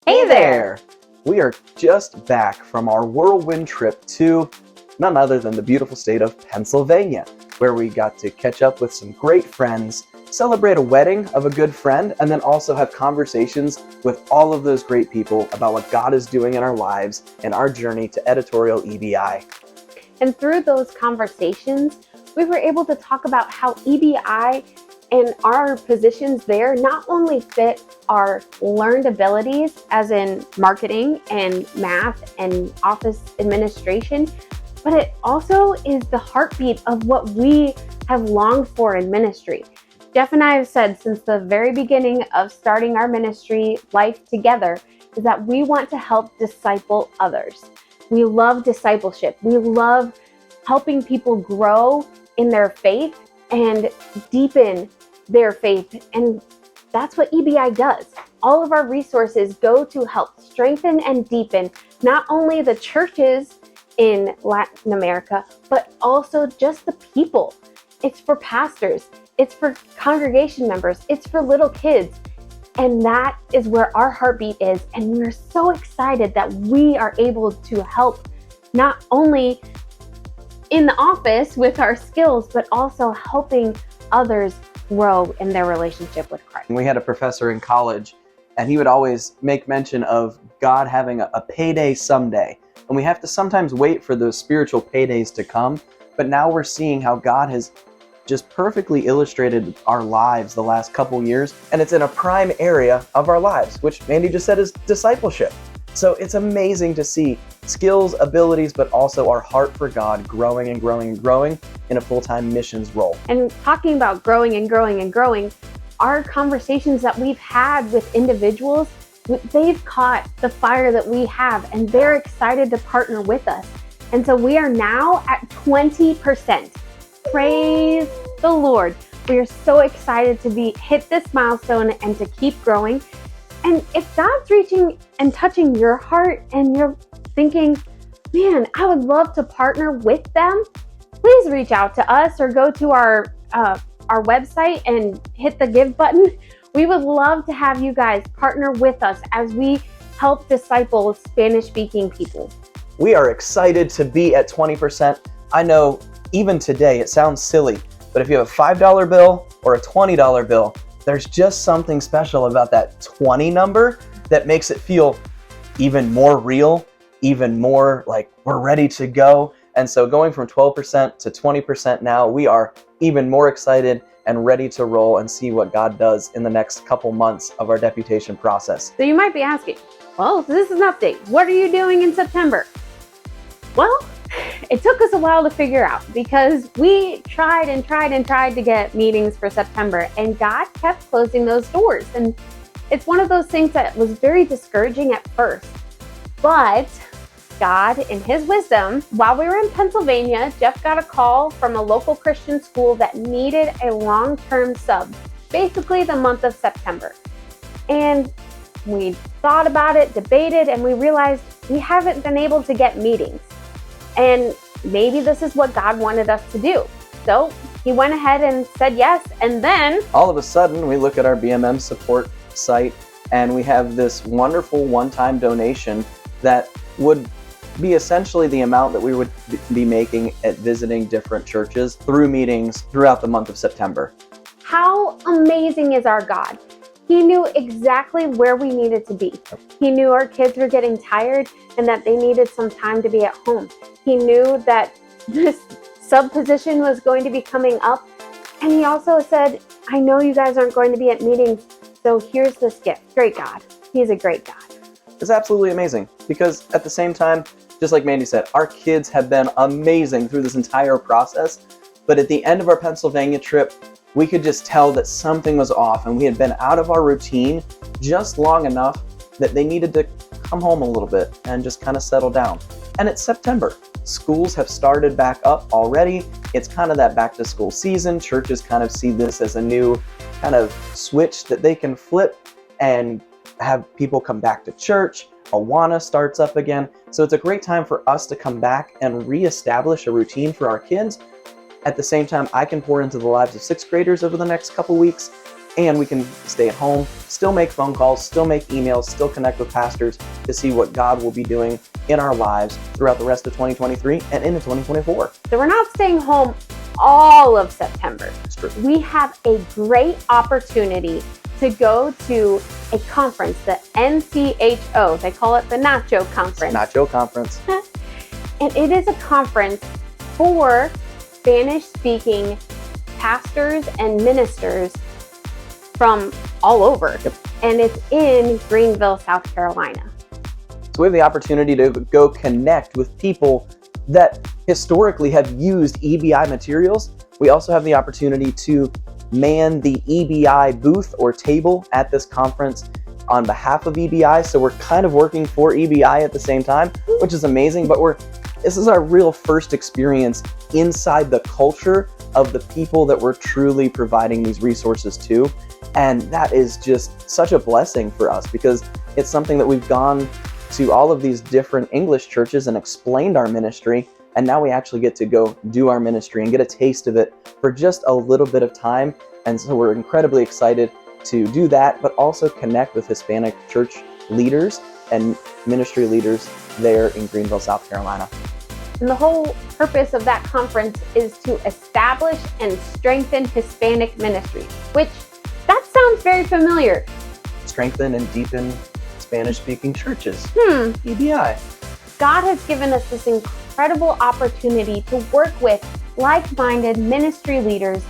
Hey there! We are just back from our whirlwind trip to none other than the beautiful state of Pennsylvania, where we got to catch up with some great friends, celebrate a wedding of a good friend, and then also have conversations with all of those great people about what God is doing in our lives and our journey to editorial EBI. And through those conversations, we were able to talk about how EBI and our positions there not only fit our learned abilities, as in marketing and math and office administration, but it also is the heartbeat of what we have longed for in ministry. Jeff and I have said since the very beginning of starting our ministry life together is that we want to help disciple others. We love discipleship. We love helping people grow in their faith and deepen their faith. And that's what EBI does. All of our resources go to help strengthen and deepen not only the churches in Latin America, but also just the people. It's for pastors, it's for congregation members, it's for little kids. And that is where our heartbeat is. And we're so excited that we are able to help not only in the office with our skills, but also helping others grow in their relationship with Christ. We had a professor in college, and he would always make mention of God having a payday someday. And we have to sometimes wait for those spiritual paydays to come. But now we're seeing how God has just perfectly illustrated our lives the last couple years. And it's in a prime area of our lives, which Mandy just said is discipleship. So it's amazing to see skills, abilities, but also our heart for God growing and growing and growing in a full-time missions role. And talking about growing and growing and growing, our conversations that we've had with individuals, they've caught the fire that we have, and they're excited to partner with us. And so we are now at 20%. Praise the Lord. We are so excited to hit this milestone and to keep growing. And if God's reaching and touching your heart and you're thinking, man, I would love to partner with them, please reach out to us or go to our website and hit the give button. We would love to have you guys partner with us as we help disciple Spanish-speaking people. We are excited to be at 20%. I know even today it sounds silly, but if you have a $5 bill or a $20 bill, there's just something special about that 20 number that makes it feel even more real, even more like we're ready to go. And so going from 12% to 20% now, we are even more excited and ready to roll and see what God does in the next couple months of our deputation process. So you might be asking, well, this is an update. What are you doing in September? Well, it took us a while to figure out because we tried to get meetings for September, and God kept closing those doors. And it's one of those things that was very discouraging at first. But God, in His wisdom, while we were in Pennsylvania, Jeff got a call from a local Christian school that needed a long-term sub, basically the month of September. And we thought about it, debated, and we realized we haven't been able to get meetings. And maybe this is what God wanted us to do. So He went ahead and said yes. And then all of a sudden we look at our BMM support site and we have this wonderful one-time donation that would be essentially the amount that we would be making at visiting different churches through meetings throughout the month of September. How amazing is our God? He knew exactly where we needed to be. He knew our kids were getting tired and that they needed some time to be at home. He knew that this sub position was going to be coming up. And He also said, I know you guys aren't going to be at meetings, so here's this gift. Great God. He's a great God. It's absolutely amazing because at the same time, just like Mandy said, our kids have been amazing through this entire process. But at the end of our Pennsylvania trip, we could just tell that something was off and we had been out of our routine just long enough that they needed to come home a little bit and just kind of settle down. And it's September. Schools have started back up already. It's kind of that back to school season. Churches kind of see this as a new kind of switch that they can flip and have people come back to church. Awana starts up again. So it's a great time for us to come back and reestablish a routine for our kids. At the same time, I can pour into the lives of sixth graders over the next couple weeks. and we can stay at home, still make phone calls, still make emails, still connect with pastors to see what God will be doing in our lives throughout the rest of 2023 and into 2024. So we're not staying home all of September. It's true. We have a great opportunity to go to a conference, the NCHO. They call it the Nacho Conference. Nacho Conference. And it is a conference for Spanish-speaking pastors and ministers from all over. Yep. And it's in Greenville, South Carolina. So we have the opportunity to go connect with people that historically have used EBI materials. We also have the opportunity to man the EBI booth or table at this conference on behalf of EBI. So we're kind of working for EBI at the same time, which is amazing, but this is our real first experience inside the culture of the people that we're truly providing these resources to. And that is just such a blessing for us because it's something that we've gone to all of these different English churches and explained our ministry. And now we actually get to go do our ministry and get a taste of it for just a little bit of time. And so we're incredibly excited to do that, but also connect with Hispanic church leaders and ministry leaders there in Greenville, South Carolina. And the whole purpose of that conference is to establish and strengthen Hispanic ministries, which that sounds very familiar. Strengthen and deepen Spanish-speaking churches. EBI. God has given us this incredible opportunity to work with like-minded ministry leaders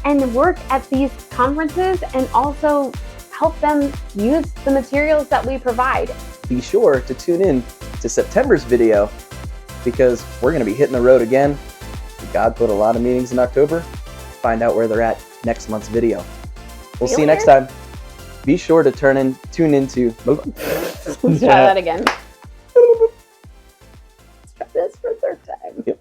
and work at these conferences and also help them use the materials that we provide. Be sure to tune in to September's video because we're going to be hitting the road again. God put a lot of meetings in October. Find out where they're at next month's video. We'll see you next time. Be sure to tune into. Let's try that again. Let's try this for a third time. Yep.